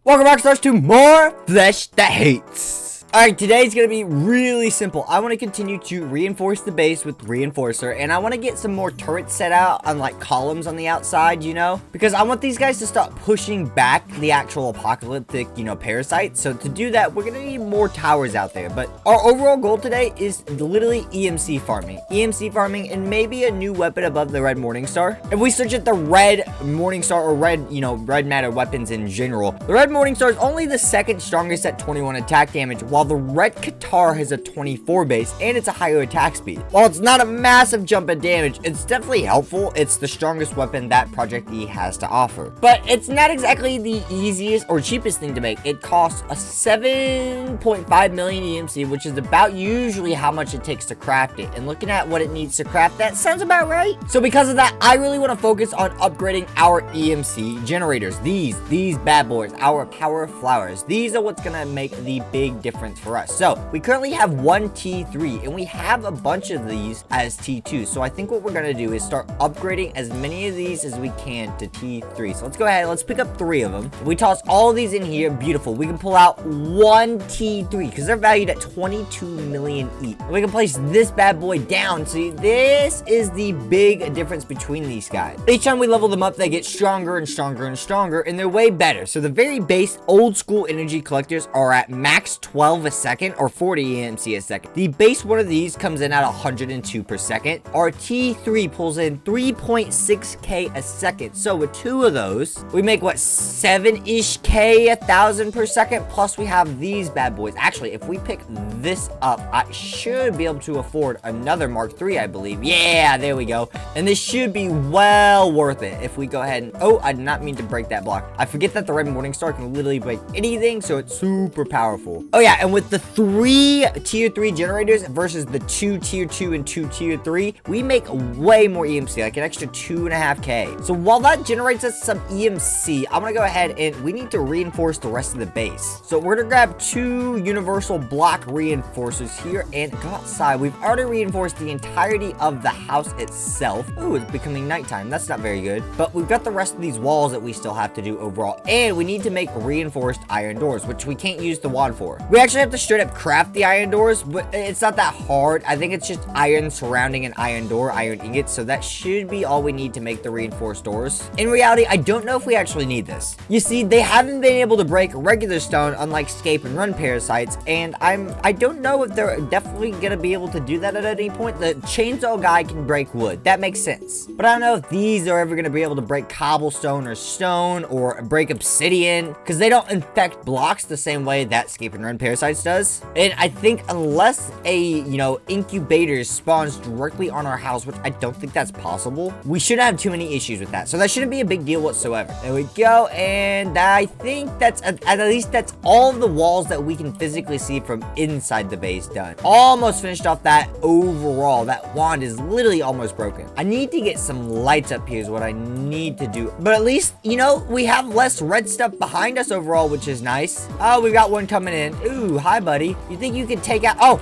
Welcome Rockstars to more Flesh That Hates. Alright, today's gonna be really simple. I want to continue to reinforce the base with reinforcer, and I want to get some more turrets set out on like columns on the outside, you know, because I want these guys to start pushing back the actual apocalyptic, parasites. So to do that, we're gonna need more towers out there. But our overall goal today is literally EMC farming, and maybe a new weapon above the red Morningstar. If we search at the red Morningstar or red matter weapons in general, the red Morningstar is only the second strongest at 21 attack damage, while the red Qatar has a 24 base and it's a higher attack speed. While it's not a massive jump in damage, it's definitely helpful. It's the strongest weapon that Project E has to offer. But it's not exactly the easiest or cheapest thing to make. It costs a 7.5 million EMC, which is about usually how much it takes to craft it. And looking at what it needs to craft, that sounds about right. So because of that, I really want to focus on upgrading our EMC generators. These bad boys, our power flowers. These are what's gonna make the big difference for us. So we currently have one T3 and we have a bunch of these as T2. So I think what we're gonna do is start upgrading as many of these as we can to T3. So let's go ahead, let's pick up 3 of them. We toss all of these in here, beautiful. We can pull out one T3 because they're valued at 22 million each. We can place this bad boy down. See, this is the big difference between these guys. Each time we level them up, they get stronger and stronger and stronger, and they're way better. So the very base old school energy collectors are at max 12 a second or 40 EMC a second. The base one of these comes in at 102 per second. Our T3 pulls in 3.6k a second. So with 2 of those, we make what, 7-ish k, 1,000 per second. Plus we have these bad boys. Actually, if we pick this up, I should be able to afford another Mark III, I believe. Yeah, there we go. And this should be well worth it if we go ahead and, oh, I did not mean to break that block. I forget that the red Morningstar can literally break anything, so it's super powerful. Oh yeah, and with the 3 tier 3 generators versus the 2 tier 2 and 2 tier 3, we make way more EMC, like an extra 2.5k. So while that generates us some EMC, I'm gonna go ahead and we need to reinforce the rest of the base. So we're gonna grab 2 universal block reinforcers here and go outside. We've already reinforced the entirety of the house itself. Ooh, it's becoming nighttime. That's not very good. But we've got the rest of these walls that we still have to do overall. And we need to make reinforced iron doors, which we can't use the wand for. We actually have to straight up craft the iron doors, but it's not that hard. I think it's just iron surrounding an iron door, iron ingots, so that should be all we need to make the reinforced doors. In reality, I don't know if we actually need this. You see, they haven't been able to break regular stone, unlike escape and run parasites, and I don't know if they're definitely gonna be able to do that at any point. The chainsaw guy can break wood, that makes sense, but I don't know if these are ever gonna be able to break cobblestone or stone or break obsidian, because they don't infect blocks the same way that escape and run parasites does. And I think unless a incubator spawns directly on our house, which I don't think that's possible, we shouldn't have too many issues with that. So that shouldn't be a big deal whatsoever. There we go. And I think that's at least that's all of the walls that we can physically see from inside the base done. Almost finished off that overall. That wand is literally almost broken. I need to get some lights up here is what I need to do. But at least, we have less red stuff behind us overall, which is nice. Oh, we got one coming in. Ooh, hi, buddy. You think you can take out...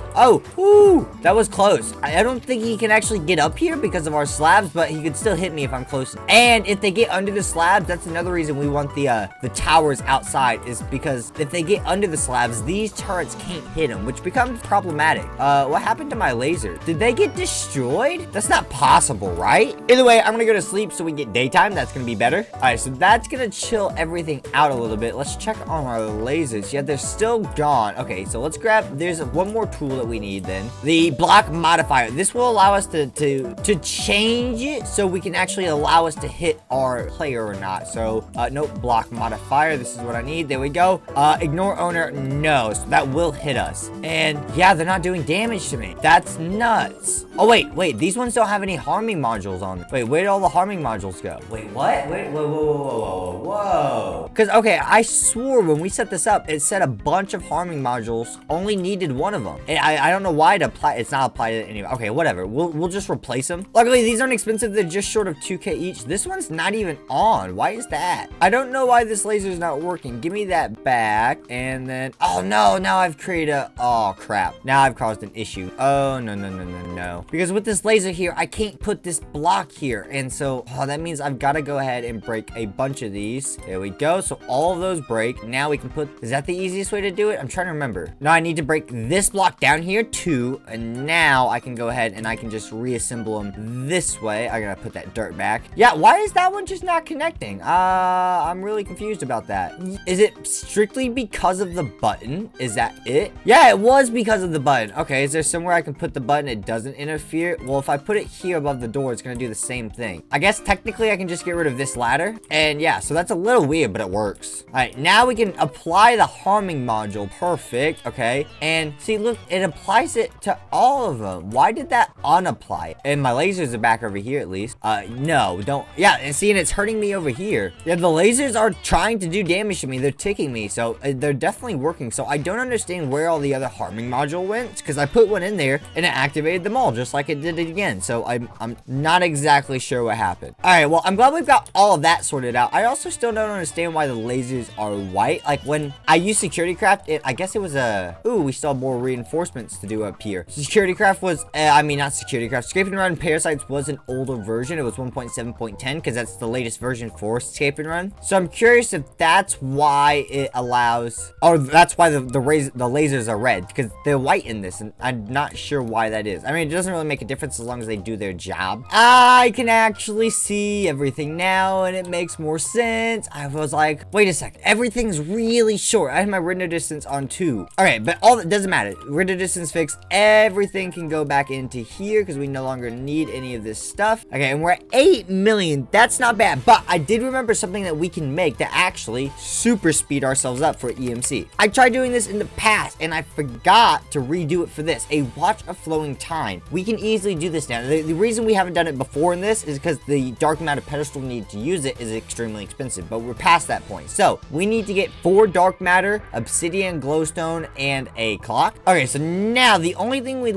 Ooh, that was close. I don't think he can actually get up here because of our slabs, but he could still hit me if I'm close. And if they get under the slabs, that's another reason we want the towers outside, is because if they get under the slabs, these turrets can't hit them, which becomes problematic. What happened to my laser? Did they get destroyed? That's not possible, right? Either way, I'm gonna go to sleep so we get daytime. That's gonna be better. All right, so that's gonna chill everything out a little bit. Let's check on our lasers. Yeah, they're still gone. Okay, so let's grab, there's one more tool that we need then. The block modifier. This will allow us to change it so we can actually allow us to hit our player or not. So, nope, block modifier. This is what I need. There we go. Ignore owner. No, so that will hit us. And yeah, they're not doing damage to me. That's nuts. Oh, wait, these ones don't have any harming modules on them. Wait, where did all the harming modules go? Wait, what? Wait, whoa. Because, okay, I swore when we set this up, it said a bunch of harming modules only needed one of them. And I don't know why it applied. It's not applied to anyway. Okay, whatever. We'll just replace them. Luckily, these aren't expensive. They're just short of 2K each. This one's not even on. Why is that? I don't know why this laser is not working. Give me that back. And then, oh no, now I've created a, oh crap. Now I've caused an issue. Oh, no. Because with this laser here, I can't put this block here. And so, oh, that means I've got to go ahead and break a bunch of these. There we go. So all of those break. Now we can put, is that the easiest way to do it? I'm trying to remember. No, I need to break this block down here too. And now I can go ahead and I can just reassemble them this way. I gotta put that dirt back. Yeah, why is that one just not connecting? I'm really confused about that. Is it strictly because of the button? Is that it? Yeah, it was because of the button. Okay, is there somewhere I can put the button it doesn't interfere? Well, if I put it here above the door, it's gonna do the same thing. I guess technically I can just get rid of this ladder. And yeah, so that's a little weird, but it works. All right, now we can apply the harming module. Perfect. Okay, and see, look, it applies it to all of them. Why did that unapply? And my lasers are back over here at least. No, don't. Yeah, and see, and it's hurting me over here. Yeah, the lasers are trying to do damage to me. They're ticking me, so they're definitely working. So I don't understand where all the other harming module went, because I put one in there and it activated them all just like it did it again. So I'm not exactly sure what happened. All right, well, I'm glad we've got all of that sorted out. I also still don't understand why the lasers are white. Like when I used security craft, I guess it was a, ooh, we still have more reinforcements to do up here. Security craft was, I mean, not security craft. Escape and Run Parasites was an older version. It was 1.7.10 because that's the latest version for Escape and Run. So I'm curious if that's why it allows, or that's why the lasers are red, because they're white in this, and I'm not sure why that is. I mean, it doesn't really make a difference as long as they do their job. I can actually see everything now, and it makes more sense. I was like, wait a sec, everything's really short. I had my render distance on 2. All right, but all that doesn't matter. Render distance fixed. Everything can go back into here because we no longer need any of this stuff. Okay, and we're at 8 million. That's not bad, but I did remember something that we can make to actually super speed ourselves up for EMC. I tried doing this in the past, and I forgot to redo it for this. A watch of flowing time. We can easily do this now. The reason we haven't done it before in this is because the dark matter pedestal need to use it is extremely expensive, but we're past that point. So we need to get 4 dark matter, obsidian, glowstone, and a clock. Okay, so now the only thing we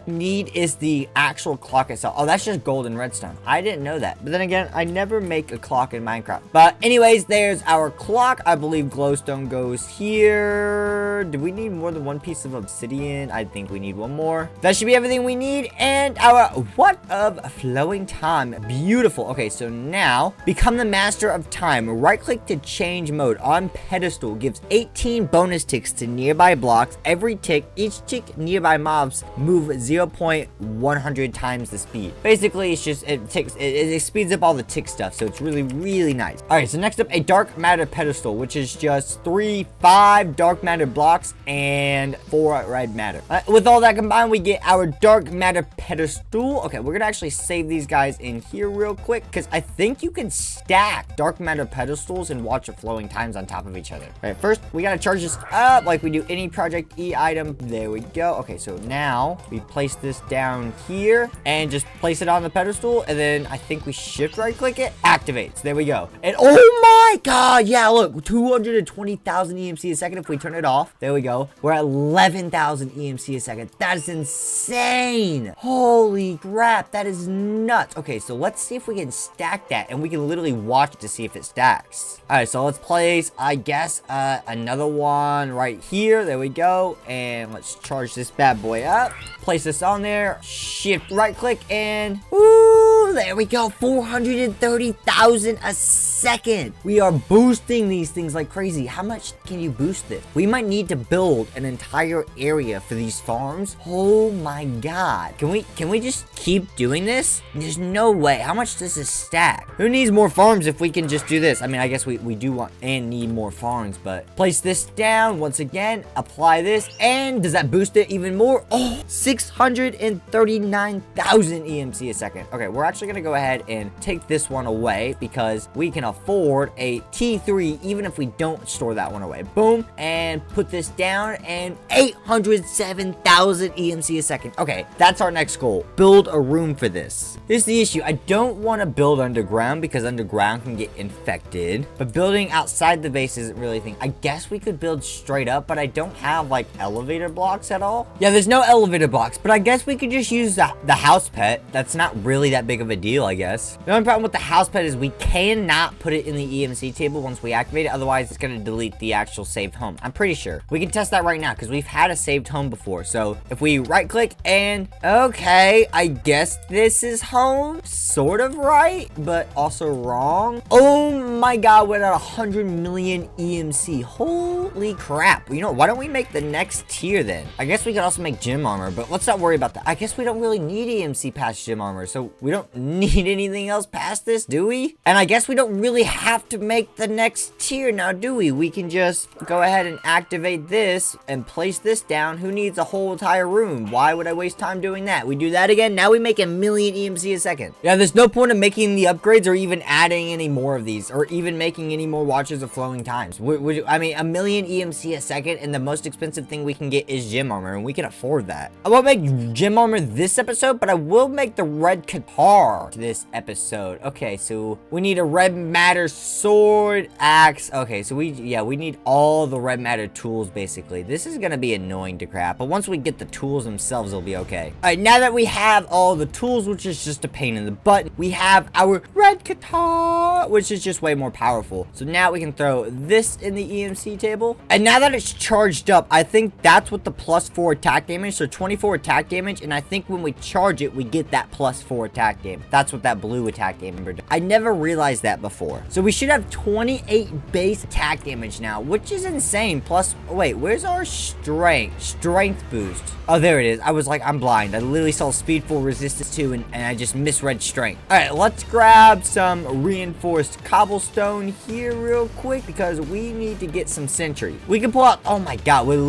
need is the actual clock itself. Oh, that's just gold and redstone. I didn't know that. But then again, I never make a clock in Minecraft. But anyways, there's our clock. I believe glowstone goes here. Do we need more than 1 piece of obsidian? I think we need 1 more. That should be everything we need. And our what of flowing time. Beautiful. Okay, so now become the master of time. Right click to change mode on pedestal. Gives 18 bonus ticks to nearby blocks. Every tick, each tick nearby mobs move 0.100 times the speed. Basically, it's just, it speeds up all the tick stuff. So it's really, really nice. All right, so next up, a dark matter pedestal, which is just 5 dark matter blocks and 4 red matter. With all that combined, we get our dark matter pedestal. Okay, we're gonna actually save these guys in here real quick because I think you can stack dark matter pedestals and watch of flowing times on top of each other. All right, first we gotta charge this up like we do any Project E item. There we go. Okay, so now we place this down here and just place it on the pedestal, and then I think we shift right click it, activates. There we go. And oh my god, yeah, look, 220,000 EMC a second if we turn it off. There we go. We're at 11,000 EMC a second. That is insane. Holy crap, that is nuts. Okay, so let's see if we can stack that, and we can literally watch it to see if it stacks. All right, so let's place, I guess, another one right here. There we go. And let's charge this bad boy up. Place this on there. Shift right click and woo, there we go. 430,000 a second. We are boosting these things like crazy. How much can you boost this? We might need to build an entire area for these farms. Oh my god. Can we just keep doing this? There's no way. How much does this stack? Who needs more farms if we can just do this? I mean, I guess we do want and need more farms, but place this down once again, apply this, and does that boost it even more? Oh, 639,000 EMC a second. Okay, we're actually going to go ahead and take this one away because we can afford a T3 even if we don't store that one away. Boom, and put this down, and 807,000 EMC a second. Okay, that's our next goal. Build a room for this. Here's the issue. I don't want to build underground because underground can get infected, but building outside the base isn't really a thing. I guess we could build straight up, but I don't have like elevator blocks at all. Yeah, there's no elevator blocks, but I guess we could just use the house pet. That's not really that big of a deal, I guess. The only problem with the house pet is we cannot put it in the EMC table once we activate it. Otherwise, it's going to delete the actual saved home. I'm pretty sure. We can test that right now because we've had a saved home before. So if we right click and okay, I guess this is home. Sort of right, but also wrong. Oh my god, we're at 100 million EMC. Holy crap. You know, why don't we make the next tier then? I guess we could also make gym armor, but let's not worry about that. I guess we don't really need EMC past gym armor, so we don't need anything else past this, do we? And I guess we don't really have to make the next tier now, do we? We can just go ahead and activate this and place this down. Who needs a whole entire room? Why would I waste time doing that? We do that again. Now we make a million EMC a second. Yeah, there's no point in making the upgrades or even adding any more of these or even making any more watches of flowing times. I mean, a million EMC a second, and the most expensive thing we can get is gym armor, and we can afford that. I won't make gym armor this episode, but I will make the red guitar this episode. Okay, so we need a red matter sword, axe. Okay, so we need all the red matter tools basically. This is gonna be annoying to crap, but once we get the tools themselves, it'll be okay. All right, now that we have all the tools, which is just a pain in the butt, we have our red guitar, which is just way more powerful. So now we can throw this in the EMC table, and now that it's charged up, I think that's what the +4 attack damage, so 24 attack damage, and I think when we charge it, we get that +4 attack damage. That's what that blue attack damage does. I never realized that before. So we should have 28 base attack damage now, which is insane. Plus, wait, where's our strength boost? Oh, there it is. I was like, I'm blind. I literally saw speed 4, resistance 2, and I just misread strength. All right, let's grab some reinforced cobblestone here real quick because we need to get some sentry. We can pull out, oh my god, we're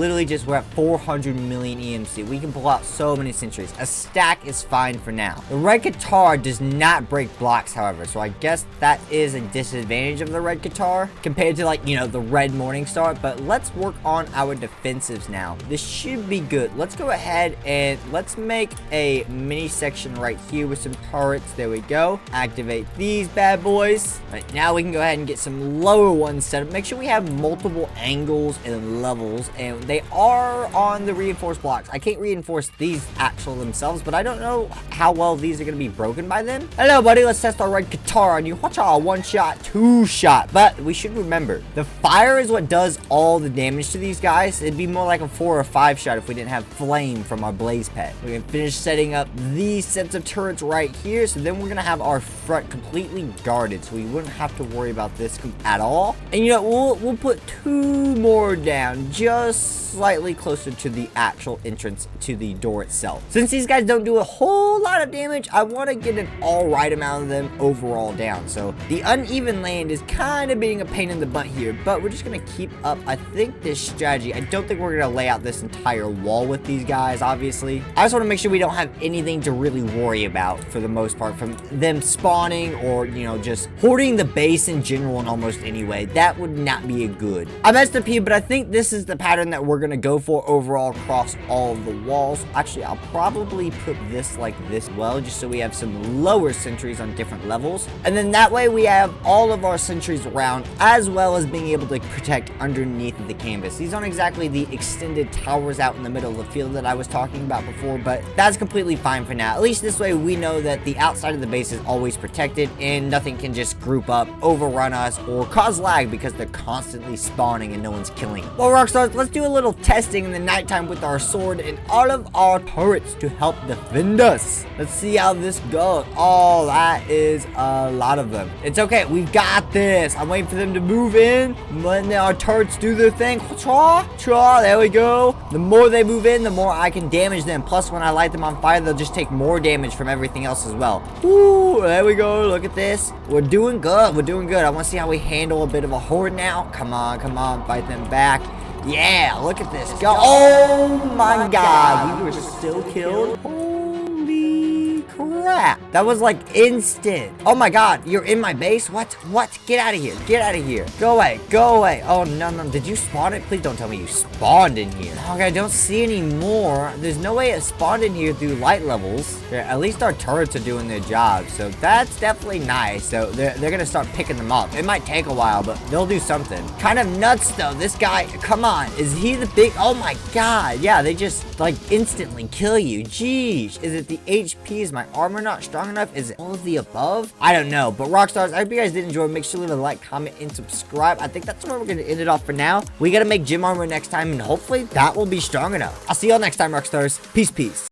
at 400 million EMC. We can pull out so many sentries. A stack is fine for now. The red guitar does not break blocks, however, so I guess that is a disadvantage of the red guitar compared to, like, you know, the red morning star. But let's work on our defensives now. This should be good. Let's go ahead and let's make a mini section right here with some turrets. There we go. Activate these bad boys. All right, now we can go ahead and get some lower ones set up. Make sure we have multiple angles and levels, and they are on the reinforced blocks. I can't reinforce these actual themselves, but I don't know how well these are going to be broken by them. Hello, buddy. Let's test our red guitar on you. Watch out. 1 shot, 2 shot. But we should remember, the fire is what does all the damage to these guys. It'd be more like a 4 or 5 shot if we didn't have flame from our blaze pet. We can finish setting up these sets of turrets right here, so then we're going to have our front completely guarded, so we wouldn't have to worry about this at all. And you know, we'll put 2 more down, just slightly closer to the actual entrance to the door itself. Since these guys don't do a whole lot of damage, I want to get an alright amount of them overall down. So the uneven land is kind of being a pain in the butt here, but we're just going to keep up, I think, this strategy. I don't think we're going to lay out this entire wall with these guys, obviously. I just want to make sure we don't have anything to really worry about for the most part from them spawning or, you know, just hoarding the base in general in almost any way. That would not be a good. I messed up here, but I think this is the pattern that we're going to go for overall across all of the walls. Actually, I'll probably put this like this well, just so we have some lower sentries on different levels. And then that way we have all of our sentries around, as well as being able to protect underneath the canvas. These aren't exactly the extended towers out in the middle of the field that I was talking about before, but that's completely fine for now. At least this way we know that the outside of the base is always protected and nothing can just group up, overrun us, or cause lag because they're constantly spawning and no one's killing them. Well, Rockstars, let's do a little testing in the nighttime with our sword and all of our turrets to help defend us. Let's see how this goes. Oh, that is a lot of them. It's okay. We've got this. I'm waiting for them to move in. When our turrets do their thing. There we go. The more they move in, the more I can damage them. Plus, when I light them on fire, they'll just take more damage from everything else as well. Ooh, there we go. Look at this. We're doing good. We're doing good. I want to see how we handle a bit of a horde now. Come on, come on. Fight them back. Yeah, look at this. Go. Oh my god. We were still killed. Holy crap. that? That was like instant. Oh my god, you're in my base? What? Get out of here. Get out of here. Go away. Go away. Oh, no. Did you spawn it? Please don't tell me you spawned in here. Okay, I don't see any more. There's no way it spawned in here through light levels. Yeah, at least our turrets are doing their job, so that's definitely nice. So they're gonna start picking them up. It might take a while, but they'll do something. Kind of nuts, though. This guy, come on. Is he the big... Oh my god. Yeah, they just, like, instantly kill you. Jeez. Is it the HP? Is my armor not strong enough? Is it all of the above? I don't know. But Rockstars, I hope you guys did enjoy. Make sure to leave a like, comment, and subscribe. I think that's where we're gonna end it off for now. We gotta make gym armor next time, and hopefully that will be strong enough. I'll see y'all next time, Rockstars. Peace.